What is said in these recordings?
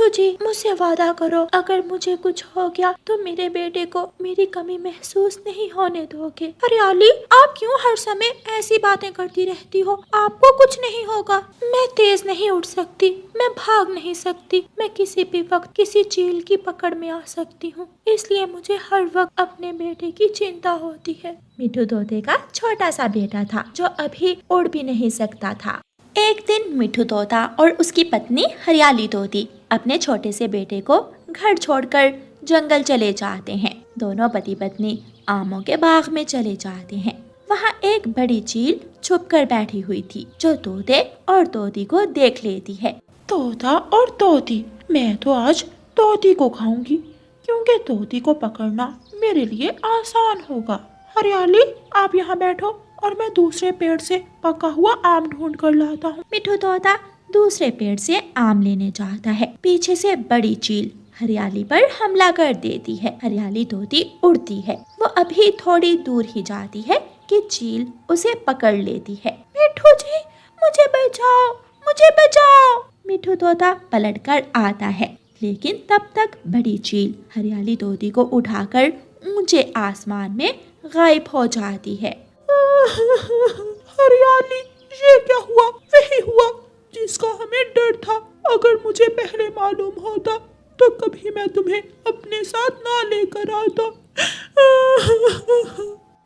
मिठू जी, मुझसे वादा करो, अगर मुझे कुछ हो गया तो मेरे बेटे को मेरी कमी महसूस नहीं होने दोगे। हरियाली, आप क्यों हर समय ऐसी बातें करती रहती हो? आपको कुछ नहीं होगा। मैं तेज नहीं उड़ सकती, मैं भाग नहीं सकती, मैं किसी भी वक्त किसी चील की पकड़ में आ सकती हूँ, इसलिए मुझे हर वक्त अपने बेटे की चिंता होती है। मिठू तोते का छोटा सा बेटा था जो अभी उड़ भी नहीं सकता था। एक दिन मिठू तोता और उसकी पत्नी हरियाली तोती अपने छोटे से बेटे को घर छोड़कर जंगल चले जाते हैं। दोनों पति पत्नी आमों के बाग में चले जाते हैं। वहाँ एक बड़ी चील छुपकर बैठी हुई थी जो तोते और तोती को देख लेती है। तोता और तोती, मैं तो आज तोती को खाऊंगी क्योंकि तोती को पकड़ना मेरे लिए आसान होगा। हरियाली, आप यहाँ बैठो और मैं दूसरे पेड़ से पका हुआ आम ढूंढ कर लाता हूँ। मिठू तोता दूसरे पेड़ से आम लेने जाता है। पीछे से बड़ी चील हरियाली पर हमला कर देती है। हरियाली तोती उड़ती है। वो अभी थोड़ी दूर ही जाती है कि चील उसे पकड़ लेती है। मिठू जी, मुझे बचाओ, मुझे बचाओ। मिठू तोता पलटकर आता है, लेकिन तब तक बड़ी चील हरियाली तोती को उठाकर ऊंचे आसमान में गायब हो जाती है। हरियाली, ये क्या हुआ? वही हुआ जिसका हमें डर था। अगर मुझे पहले मालूम होता तो कभी मैं तुम्हें अपने साथ ना लेकर आता।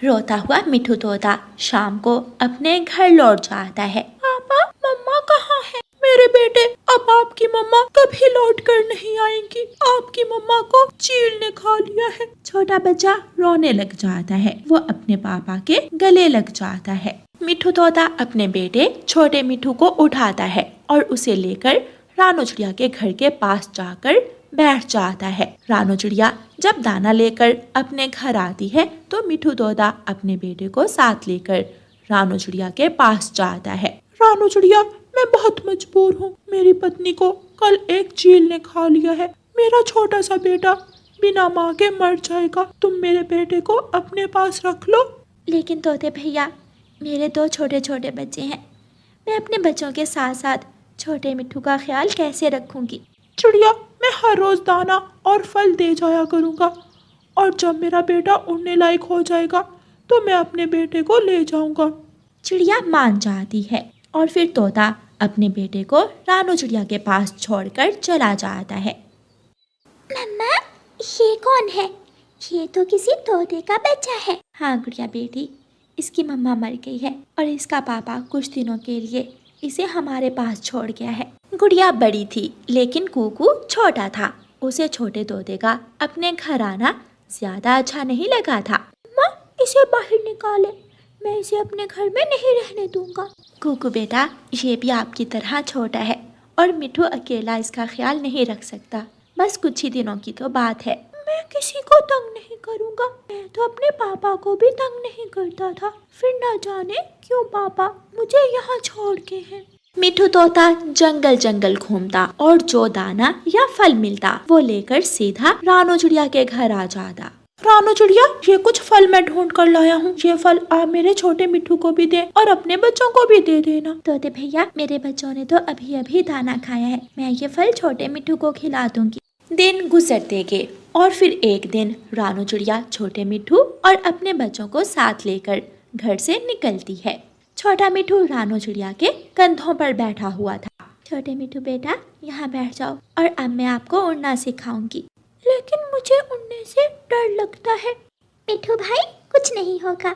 रोता हुआ मिठू तोता शाम को अपने घर लौट जाता है। पापा, मम्मा कहाँ है? मेरे बेटे, अब आपकी मम्मा कभी लौट कर नहीं आएंगी। आपकी मम्मा को चील ने खा लिया है। छोटा बच्चा रोने लग जाता है। वो अपने पापा के गले लग जाता है। मिठू तोता अपने बेटे छोटे मिठू को उठाता है और उसे लेकर रानो चिड़िया के घर के पास जाकर बैठ जाता है। रानो चिड़िया जब दाना लेकर अपने घर आती है तो मिठू तोता अपने बेटे को साथ लेकर रानो चिड़िया के पास जाता है। रानो चिड़िया, मैं बहुत मजबूर हूँ। मेरी पत्नी को कल एक चील ने खा लिया है। मेरा छोटा सा बेटा बिना माँ के मर जाएगा। तुम मेरे बेटे को अपने पास रख लो। लेकिन तोते भैया, मेरे 2 छोटे छोटे बच्चे हैं। मैं अपने बच्चों के साथ साथ छोटे मिठू का ख्याल कैसे रखूंगी? चिड़िया, मैं हर रोज दाना और फल दे जाया करूँगा और जब मेरा बेटा उड़ने लायक हो जाएगा तो मैं अपने बेटे को ले जाऊंगा। चिड़िया मान जाती है और फिर तोता अपने बेटे को रानो चिड़िया के पास छोड़कर चला जाता है। मम्मा, ये कौन है? ये तो किसी तोते का बच्चा है। हाँ गुड़िया बेटी, इसकी मम्मा मर गई है और इसका पापा कुछ दिनों के लिए इसे हमारे पास छोड़ गया है। गुड़िया बड़ी थी लेकिन कुकू छोटा था। उसे छोटे तोते का अपने घर आना ज्यादा अच्छा नहीं लगा था। माँ, इसे बाहर निकाले, मैं इसे अपने घर में नहीं रहने दूंगा। कुकू बेटा, ये भी आपकी तरह छोटा है और मिठू अकेला इसका ख्याल नहीं रख सकता। बस कुछ ही दिनों की तो बात है। मैं किसी को तंग नहीं करूंगा। मैं तो अपने पापा को भी तंग नहीं करता था, फिर ना जाने क्यों पापा मुझे यहाँ छोड़ के हैं। मिठू तोता जंगल जंगल घूमता और जो दाना या फल मिलता वो लेकर सीधा रानो चिड़िया के घर आ जाता। रानो चिड़िया, ये कुछ फल मैं ढूंढ कर लाया हूँ। ये फल आप मेरे छोटे मिठू को भी दे और अपने बच्चों को भी दे देना। तोते भैया, मेरे बच्चों ने तो अभी अभी दाना खाया है, मैं ये फल छोटे मिठू को खिला दूंगी। दिन गुजरते गए और फिर एक दिन रानो चिड़िया छोटे मिठू और अपने बच्चों को साथ लेकर घर से निकलती है। छोटा मिठू रानो चिड़िया के कंधों पर बैठा हुआ था। छोटे मिठू बेटा, यहाँ बैठ जाओ और अब मैं आपको उड़ना सिखाऊंगी। लेकिन मुझे उड़ने से डर लगता है। मिठू भाई, कुछ नहीं होगा।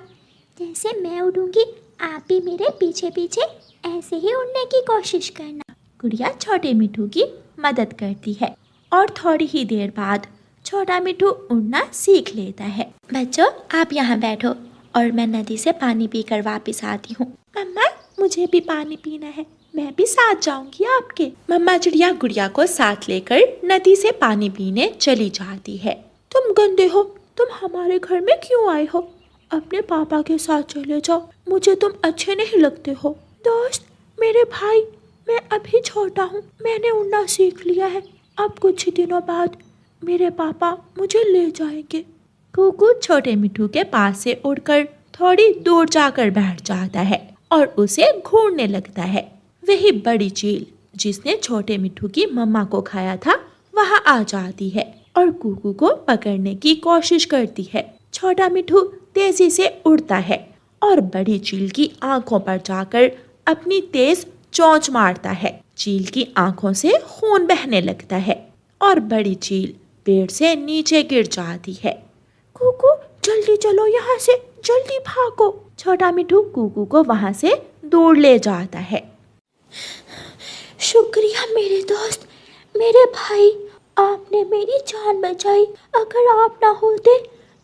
जैसे मैं उड़ूंगी आप भी मेरे पीछे पीछे ऐसे ही उड़ने की कोशिश करना। गुड़िया छोटे मिठू की मदद करती है और थोड़ी ही देर बाद छोटा मिठू उड़ना सीख लेता है। बच्चों, आप यहाँ बैठो और मैं नदी से पानी पीकर वापस आती हूँ। मम्मा, मुझे भी पानी पीना है, मैं भी साथ जाऊंगी आपके। मम्मा चिड़िया गुड़िया को साथ लेकर नदी से पानी पीने चली जाती है। तुम गंदे हो, तुम हमारे घर में क्यों आए हो? अपने पापा के साथ चले जाओ, मुझे तुम अच्छे नहीं लगते हो। दोस्त, मेरे भाई, मैं अभी छोटा हूँ, मैंने उड़ना सीख लिया है। अब कुछ ही दिनों बाद मेरे पापा मुझे ले जाएंगे। कुकू छोटे मिठू के पास से उड़कर थोड़ी दूर जाकर बैठ जाता है और उसे घूरने लगता है। वही बड़ी चील जिसने छोटे मिठू की मम्मा को खाया था वहाँ आ जाती है और कुकू को पकड़ने की कोशिश करती है। छोटा मिठू तेजी से उड़ता है और बड़ी चील की आंखों पर जाकर अपनी तेज चोंच मारता है। चील की आंखों से खून बहने लगता है और बड़ी चील पेड़ से नीचे गिर जाती है। कुकू जल्दी चलो यहाँ से, जल्दी भागो। छोटा मिठू कुकू को वहाँ से दूर ले जाता है। शुक्रिया मेरे दोस्त, मेरे भाई, आपने मेरी जान बचाई। अगर आप ना होते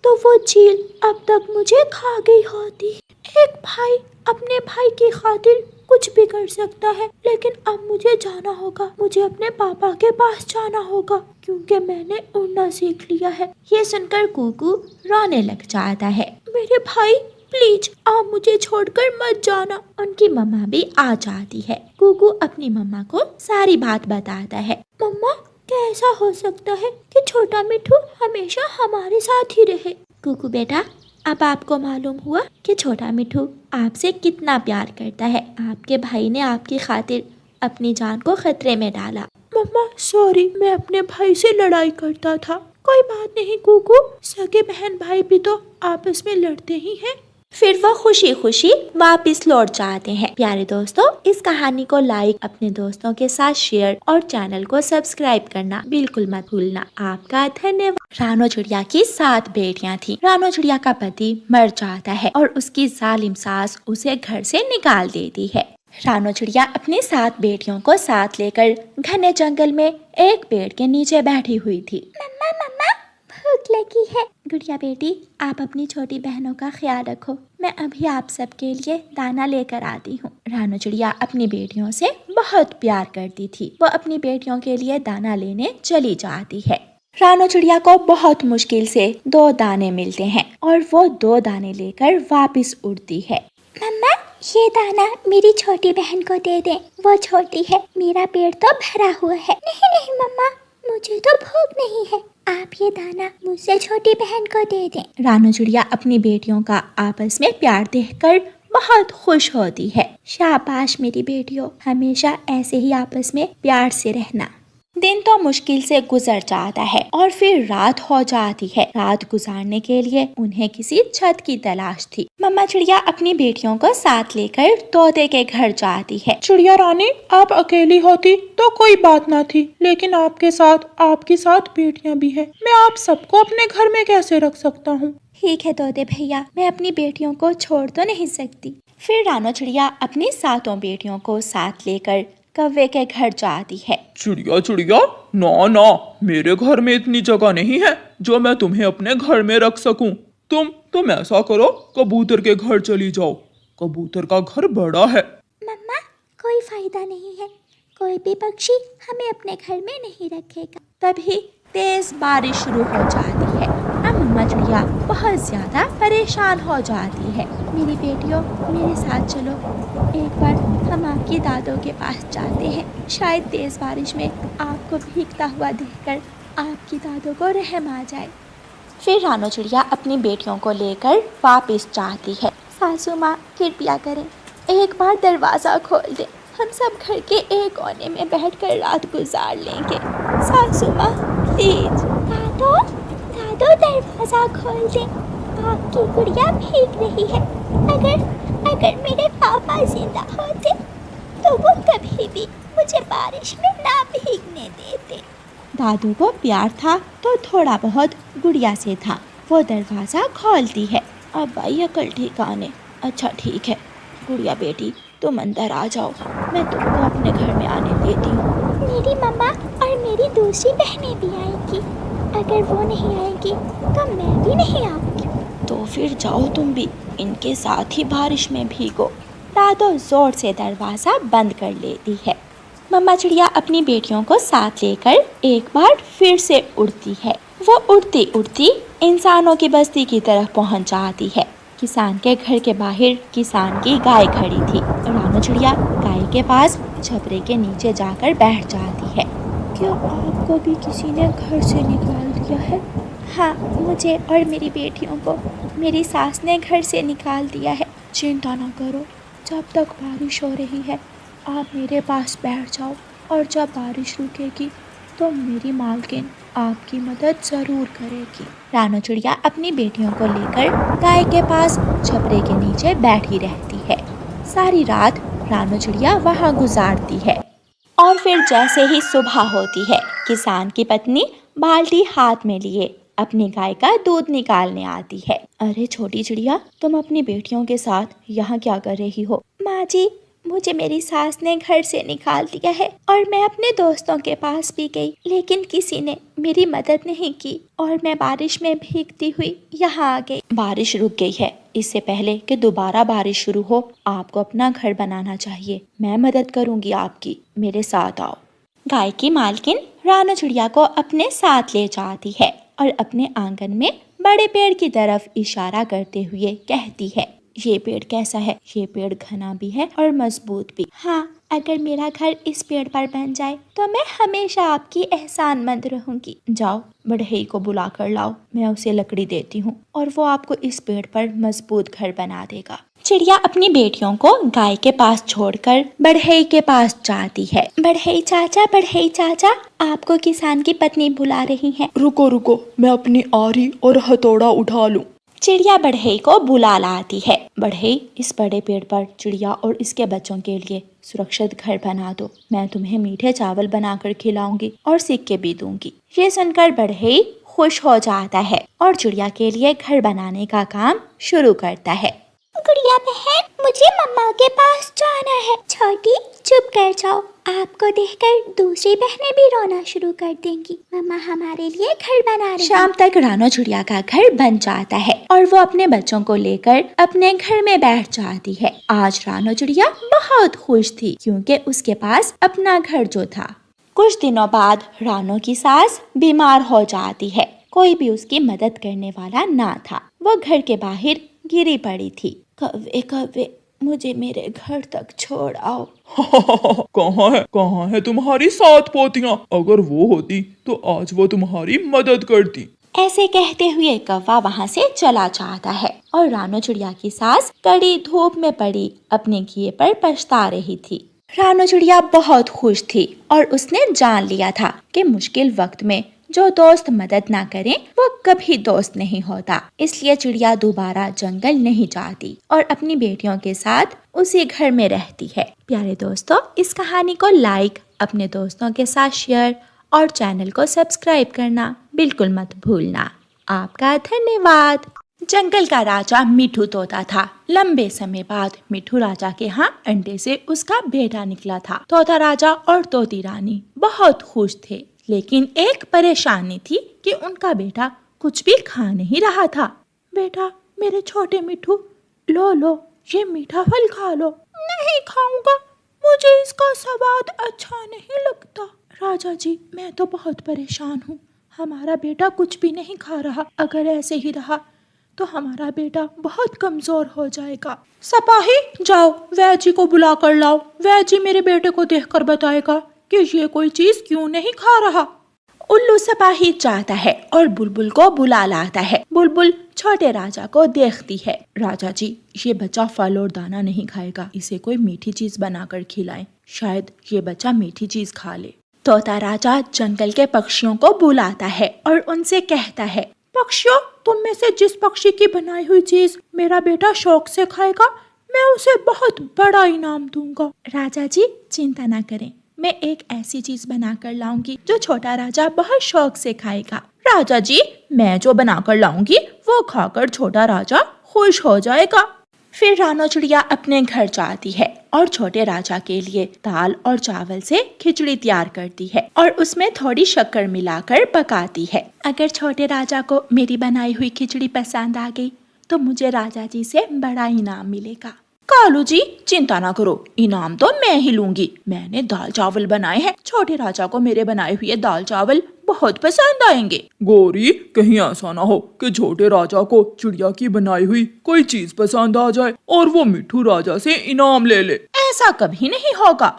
तो वो चील अब तक मुझे खा गई होती। एक भाई अपने भाई की खातिर कुछ भी कर सकता है, लेकिन अब मुझे जाना होगा। मुझे अपने पापा के पास जाना होगा क्योंकि मैंने उड़ना सीख लिया है। ये सुनकर कुकू रोने लग जाता है। मेरे भाई प्लीज आप मुझे छोड़कर मत जाना। उनकी मम्मा भी आ जाती है। कुकू अपनी मम्मा को सारी बात बताता है। मम्मा, कैसा हो सकता है कि छोटा मिठू हमेशा हमारे साथ ही रहे? कुकू बेटा, अब आपको मालूम हुआ कि छोटा मिठू आपसे कितना प्यार करता है। आपके भाई ने आपकी खातिर अपनी जान को खतरे में डाला। मम्मा सॉरी, मैं अपने भाई से लड़ाई करता था। कोई बात नहीं कुकू, सगे बहन भाई भी तो आपस में लड़ते ही हैं। फिर वो खुशी खुशी वापस लौट जाते हैं। प्यारे दोस्तों, इस कहानी को लाइक, अपने दोस्तों के साथ शेयर और चैनल को सब्सक्राइब करना बिल्कुल मत भूलना। आपका धन्यवाद। रानो चिड़िया की 7 बेटियां थी। रानो चिड़िया का पति मर जाता है और उसकी जालिम सास उसे घर से निकाल देती है। रानो चिड़िया अपनी 7 बेटियों को साथ लेकर घने जंगल में एक पेड़ के नीचे बैठी हुई थी। मम्मा मम्मा, भूख लगी है। गुड़िया बेटी, आप अपनी छोटी बहनों का ख्याल रखो। मैं अभी आप सबके लिए दाना लेकर आती हूँ। रानो चिड़िया अपनी बेटियों से बहुत प्यार करती थी। वो अपनी बेटियों के लिए दाना लेने चली जाती है। रानो चिड़िया को बहुत मुश्किल से 2 दाने मिलते हैं और वो 2 दाने लेकर वापस उड़ती है। मम्मा, ये दाना मेरी छोटी बहन को दे दे, वो छोटी है, मेरा पेट तो भरा हुआ है। नहीं नहीं मम्मा, मुझे तो भूख नहीं है। आप ये दाना मुझसे छोटी बहन को दे दें। रानो चिड़िया अपनी बेटियों का आपस में प्यार देखकर बहुत खुश होती है। शाबाश मेरी बेटियों, हमेशा ऐसे ही आपस में प्यार से रहना। दिन तो मुश्किल से गुजर जाता है और फिर रात हो जाती है। रात गुजारने के लिए उन्हें किसी छत की तलाश थी। मम्मा चिड़िया अपनी बेटियों को साथ लेकर तोते के घर जाती है। चिड़िया रानी, आप अकेली होती तो कोई बात ना थी, लेकिन आपके साथ आपकी 7 बेटियां भी हैं। मैं आप सबको अपने घर में कैसे रख सकता हूँ? ठीक है तोते भैया, मैं अपनी बेटियों को छोड़ तो नहीं सकती। फिर रानो चिड़िया अपनी 7 बेटियों को साथ लेकर कौवे के घर जाती है। चिड़िया चिड़िया, ना ना, मेरे घर में इतनी जगह नहीं है जो मैं तुम्हें अपने घर में रख सकूं। तुम ऐसा करो, कबूतर के घर चली जाओ। कबूतर का घर बड़ा है। मम्मा, कोई फायदा नहीं है, कोई भी पक्षी हमें अपने घर में नहीं रखेगा। तभी तेज बारिश शुरू हो जाती है। अब मम्मा चिड़िया बहुत ज्यादा परेशान हो जाती है। मेरी बेटियों, मेरे साथ चलो, एक बार हम आपकी दादों के पास जाते हैं। शायद तेज बारिश में आपको भीगता हुआ देखकर आपकी दादों को रहम आ जाए। फिर रानो चिड़िया अपनी बेटियों को लेकर वापस जाती है। सासू माँ कृपया करें, एक बार दरवाज़ा खोल दें, हम सब घर के एक कोने में बैठकर रात गुजार लेंगे। सासू माँ प्लीज। दादो, दादो दरवाजा खोल दे, आपकी गुड़िया भीग रही है। अगर मेरे पापा जिंदा होते तो वो कभी भी मुझे बारिश में ना भीगने देते। दादू को प्यार था तो थोड़ा बहुत गुड़िया से था। वो दरवाज़ा खोलती है। अब आई अकल ठिकाने। अच्छा ठीक है गुड़िया बेटी, तुम अंदर आ जाओ, मैं तुमको अपने घर में आने देती हूँ। मेरी मम्मा और मेरी दूसरी बहनें भी आएंगी। अगर वो नहीं आएंगी तो मैं भी नहीं आऊँगी। तो फिर जाओ तुम भी, इनके साथ ही बारिश में भीगो। दादो जोर से दरवाज़ा बंद कर लेती है। मम्मा चिड़िया अपनी बेटियों को साथ लेकर एक बार फिर से उड़ती है। वो उड़ती उड़ती इंसानों की बस्ती की तरफ पहुंच जाती है। किसान के घर के बाहर किसान की गाय खड़ी थी। रानो चिड़िया गाय के पास छपरे के नीचे जाकर बैठ जाती है। क्या आपको भी किसी ने घर से निकाल दिया है? हाँ, मुझे और मेरी बेटियों को मेरी सास ने घर से निकाल दिया है। चिंता ना करो, जब तक बारिश हो रही है आप मेरे पास बैठ जाओ और जब बारिश रुकेगी तो मेरी मालकिन आपकी मदद ज़रूर करेगी। रानू चिड़िया अपनी बेटियों को लेकर गाय के पास छपरे के नीचे बैठी रहती है। सारी रात रानू चिड़िया वहाँ गुजारती है और फिर जैसे ही सुबह होती है, किसान की पत्नी बाल्टी हाथ में लिए अपनी गाय का दूध निकालने आती है। अरे छोटी चिड़िया, तुम अपनी बेटियों के साथ यहाँ क्या कर रही हो? माँ जी, मुझे मेरी सास ने घर से निकाल दिया है और मैं अपने दोस्तों के पास भी गई, लेकिन किसी ने मेरी मदद नहीं की और मैं बारिश में भीगती हुई यहाँ आ गई। बारिश रुक गई है, इससे पहले कि दोबारा बारिश शुरू हो आपको अपना घर बनाना चाहिए। मैं मदद करूँगी आपकी, मेरे साथ आओ। गाय की मालकिन रानू चिड़िया को अपने साथ ले जाती है और अपने आंगन में बड़े पेड़ की तरफ इशारा करते हुए कहती है, ये पेड़ कैसा है? ये पेड़ घना भी है और मजबूत भी। हाँ, अगर मेरा घर इस पेड़ पर बन जाए तो मैं हमेशा आपकी एहसानमंद रहूंगी। जाओ, बढ़ई को बुला कर लाओ, मैं उसे लकड़ी देती हूँ और वो आपको इस पेड़ पर मजबूत घर बना देगा। चिड़िया अपनी बेटियों को गाय के पास छोड़कर बढ़ई के पास जाती है। बढ़ई चाचा, आपको किसान की पत्नी बुला रही है। रुको रुको, मैं अपनी आरी और हथौड़ा उठा लूं। चिड़िया बढ़ई को बुला लाती है। बढ़ई, इस बड़े पेड़ पर चिड़िया और इसके बच्चों के लिए सुरक्षित घर बना दो। मैं तुम्हें मीठे चावल बनाकर खिलाऊंगी और सिक्के भी दूंगी। ये सुनकर बढ़ई खुश हो जाता है और चिड़िया के लिए घर बनाने का काम शुरू करता है। गुड़िया बहन, मुझे मम्मा के पास जाना है। छोटी, चुप कर जाओ, आपको देखकर दूसरी बहनें भी रोना शुरू कर देंगी। मम्मा हमारे लिए घर बना रही। शाम तक रानू चिड़िया का घर बन जाता है और वो अपने बच्चों को लेकर अपने घर में बैठ जाती है। आज रानू चिड़िया बहुत खुश थी क्योंकि उसके पास अपना घर जो था। कुछ दिनों बाद रानू की सास बीमार हो जाती है। कोई भी उसकी मदद करने वाला ना था। वो घर के बाहर गिरी पड़ी थी। कव्वे, मुझे मेरे घर तक छोड़ आओ। कहाँ है तुम्हारी 7 पोतियां? अगर वो होती तो आज वो तुम्हारी मदद करती। ऐसे कहते हुए कौवा वहाँ से चला जाता है और रानू चिड़िया की सास कड़ी धूप में पड़ी अपने किए पर पछता रही थी। रानू चिड़िया बहुत खुश थी और उसने जान लिया था कि मुश्किल वक्त में जो दोस्त मदद ना करे वो कभी दोस्त नहीं होता। इसलिए चिड़िया दोबारा जंगल नहीं जाती और अपनी बेटियों के साथ उसी घर में रहती है। प्यारे दोस्तों, इस कहानी को लाइक, अपने दोस्तों के साथ शेयर और चैनल को सब्सक्राइब करना बिल्कुल मत भूलना। आपका धन्यवाद। जंगल का राजा मिठू तोता था। लंबे समय बाद मिठू राजा के यहाँ अंडे से उसका बेटा निकला था। तोता राजा और तोती रानी बहुत खुश थे, लेकिन एक परेशानी थी कि उनका बेटा कुछ भी खा नहीं रहा था। बेटा, मेरे छोटे मिठू, लो ये मीठा फल खा लो। नहीं खाऊंगा, मुझे इसका स्वाद अच्छा नहीं लगता। राजा जी, मैं तो बहुत परेशान हूँ। हमारा बेटा कुछ भी नहीं खा रहा। अगर ऐसे ही रहा तो हमारा बेटा बहुत कमजोर हो जाएगा। सिपाही, जाओ वैद्य जी को बुला कर लाओ। वैद्य जी मेरे बेटे को देखकर बताएगा कि ये कोई चीज क्यों नहीं खा रहा। उल्लू सिपाही जाता है और बुलबुल को बुला लाता है। बुलबुल छोटे राजा को देखती है। राजा जी, ये बच्चा फल और दाना नहीं खाएगा, इसे कोई मीठी चीज बनाकर खिलाएं, शायद ये बच्चा मीठी चीज खा ले। तोता राजा जंगल के पक्षियों को बुलाता है और उनसे कहता है, पक्षियों, तुम में से जिस पक्षी की बनाई हुई चीज मेरा बेटा शौक से खाएगा, मैं उसे बहुत बड़ा इनाम दूंगा। राजा जी, चिंता ना करें, मैं एक ऐसी चीज बनाकर लाऊंगी जो छोटा राजा बहुत शौक से खाएगा। राजा जी, मैं जो बनाकर लाऊंगी वो खाकर छोटा राजा खुश हो जाएगा। फिर रानू चिड़िया अपने घर जाती है और छोटे राजा के लिए दाल और चावल से खिचड़ी तैयार करती है और उसमें थोड़ी शक्कर मिलाकर पकाती है। अगर छोटे राजा को मेरी बनाई हुई खिचड़ी पसंद आ गई तो मुझे राजा जी से बड़ा इनाम मिलेगा। कालू जी, चिंता ना करो, इनाम तो मैं ही लूंगी। मैंने दाल चावल बनाए हैं, छोटे राजा को मेरे बनाए हुए दाल चावल बहुत पसंद आएंगे। गौरी, कहीं ऐसा ना हो कि छोटे राजा को चिड़िया की बनाई हुई कोई चीज पसंद आ जाए और वो मिठू राजा से इनाम ले ले। ऐसा कभी नहीं होगा।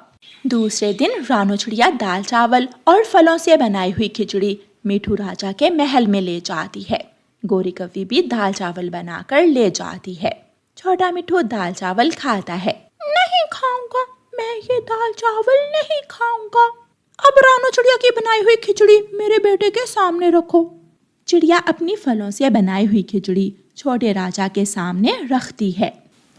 दूसरे दिन रानू चिड़िया दाल चावल और फलों से बनाई हुई खिचड़ी मिठू राजा के महल में ले जाती है। गौरी कव्वी भी दाल चावल बनाकर ले जाती है। छोटा मिठू दाल चावल खाता है। नहीं खाऊंगा, मैं ये दाल चावल नहीं खाऊंगा। अब रानो चिड़िया की बनाई हुई खिचड़ी मेरे बेटे के सामने रखो। चिड़िया अपनी फलों से बनाई हुई खिचड़ी छोटे राजा के सामने रखती है।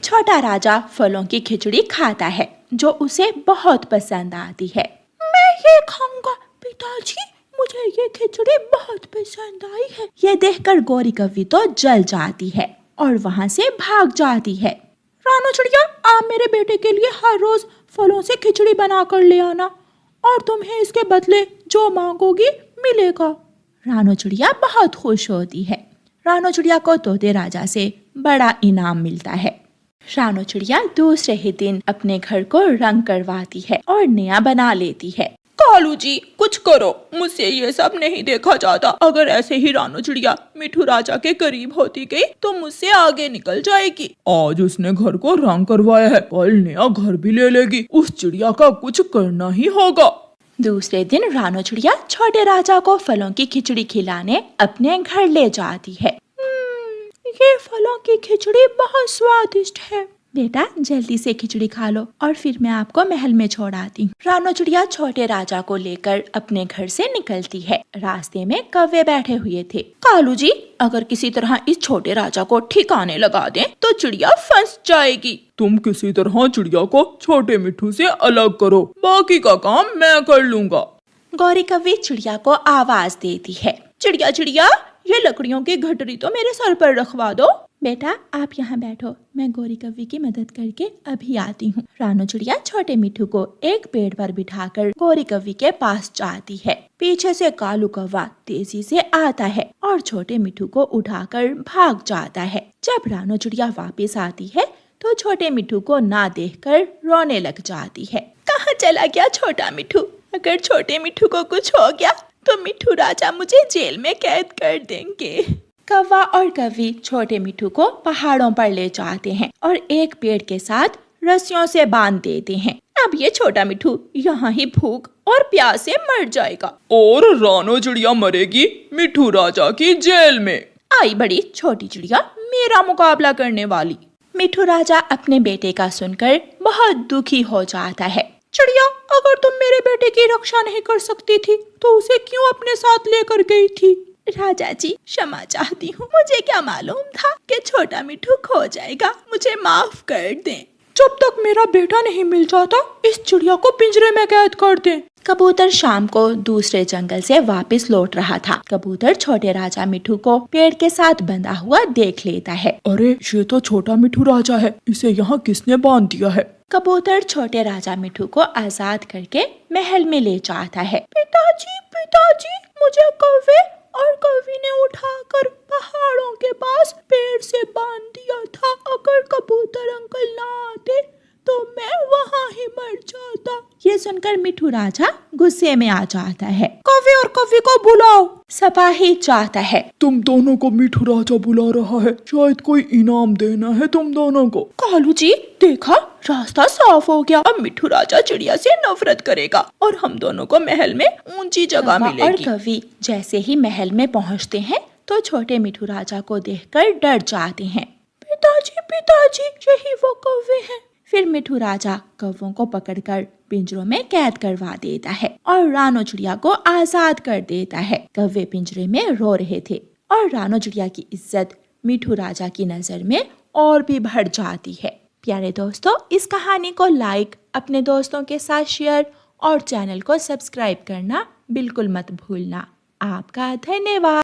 छोटा राजा फलों की खिचड़ी खाता है जो उसे बहुत पसंद आती है। मैं ये खाऊंगा पिताजी, मुझे ये खिचड़ी बहुत पसंद आई है। ये देखकर गौरी कव्वी तो जल जाती है और वहाँ से भाग जाती है। रानो चिड़िया, आप मेरे बेटे के लिए हर रोज फलों से खिचड़ी बना कर ले आना और तुम्हें इसके बदले जो मांगोगी मिलेगा। रानो चिड़िया बहुत खुश होती है। रानो चिड़िया को तोते राजा से बड़ा इनाम मिलता है। रानो चिड़िया दूसरे ही दिन अपने घर को रंग करवाती है और नया बना लेती है। कालू जी, कुछ करो, मुझसे ये सब नहीं देखा जाता। अगर ऐसे ही रानो चिड़िया मिठू राजा के करीब होती गई तो मुझसे आगे निकल जाएगी। आज उसने घर को रंग करवाया है, कल नया घर भी ले लेगी। उस चिड़िया का कुछ करना ही होगा। दूसरे दिन रानो चिड़िया छोटे राजा को फलों की खिचड़ी खिलाने अपने घर ले जाती है। ये फलों की खिचड़ी बहुत स्वादिष्ट है। बेटा जल्दी से खिचड़ी खा लो और फिर मैं आपको महल में छोड़ आती हूँ। रानो चिड़िया छोटे राजा को लेकर अपने घर से निकलती है। रास्ते में कौवे बैठे हुए थे। कालू जी, अगर किसी तरह इस छोटे राजा को ठिकाने लगा दें तो चिड़िया फंस जाएगी। तुम किसी तरह चिड़िया को छोटे मिट्ठू से अलग करो, बाकी का काम मैं कर लूंगा। गौरी कव्वी चिड़िया को आवाज देती है। चिड़िया चिड़िया, ये लकड़ियों की गठरी तो मेरे सर पर रखवा दो। बेटा आप यहाँ बैठो, मैं गौरी कव्वी की मदद करके अभी आती हूँ। रानो चिड़िया छोटे मिट्ठू को एक पेड़ पर बिठाकर गौरी कव्वी के पास जाती है। पीछे से कालू कौवा तेजी से आता है और छोटे मिट्ठू को उठाकर भाग जाता है। जब रानो चिड़िया वापस आती है तो छोटे मिट्ठू को ना देखकर रोने लग जाती है। कहाँ चला गया छोटा मिट्ठू? अगर छोटे मिट्ठू को कुछ हो गया तो मिट्ठू राजा मुझे जेल में कैद कर देंगे। कौवा और कव्वी छोटे मिट्ठू को पहाड़ों पर ले जाते हैं और एक पेड़ के साथ रस्सियों से बांध देते हैं। अब ये छोटा मिट्ठू यहाँ ही भूख और प्यास से मर जाएगा और रानो चिड़िया मरेगी मिट्ठू राजा की जेल में। आई बड़ी छोटी चिड़िया मेरा मुकाबला करने वाली। मिट्ठू राजा अपने बेटे का सुनकर बहुत दुखी हो जाता है। चिड़िया, अगर तुम मेरे बेटे की रक्षा नहीं कर सकती थी तो उसे क्यों अपने साथ लेकर गई थी? राजा जी क्षमा चाहती हूँ, मुझे क्या मालूम था कि छोटा मिट्ठू खो जाएगा, मुझे माफ कर दें। जब तक मेरा बेटा नहीं मिल जाता इस चिड़िया को पिंजरे में कैद कर दें। कबूतर शाम को दूसरे जंगल से वापस लौट रहा था। कबूतर छोटे राजा मिट्ठू को पेड़ के साथ बंधा हुआ देख लेता है। अरे ये तो छोटा मिट्ठू राजा है, इसे यहाँ किसने बांध दिया है? कबूतर छोटे राजा मिट्ठू को आजाद करके महल में ले जाता है। पिताजी पिताजी, मुझे कौवे और कौवी ने उठाकर पहाड़ों के पास पेड़ से बांध दिया था। अगर कबूतर अंकल ना आते तो मैं वहाँ ही मर जाता। ये सुनकर मिट्ठू राजा गुस्से में आ जाता है। कौवे और कौवी को बुलाओ। सिपाही जाता है। तुम दोनों को मिट्ठू राजा बुला रहा है, शायद कोई इनाम देना है तुम दोनों को। कालू जी देखा, रास्ता साफ हो गया। अब मिट्ठू राजा चिड़िया से नफरत करेगा और हम दोनों को महल में ऊंची जगह मिलेगी। और कवि जैसे ही महल में पहुंचते हैं तो छोटे मिट्ठू राजा को देखकर डर जाते हैं। पिताजी पिताजी, यही वो कौवे हैं। फिर मिट्ठू राजा कौवों को पकड़कर पिंजरों में कैद करवा देता है और रानो चिड़िया को आजाद कर देता है। कौवे पिंजरे में रो रहे थे और रानो चिड़िया की इज्जत मिट्ठू राजा की नजर में और भी बढ़ जाती है। प्यारे दोस्तों, इस कहानी को लाइक, अपने दोस्तों के साथ शेयर और चैनल को सब्सक्राइब करना बिल्कुल मत भूलना। आपका धन्यवाद।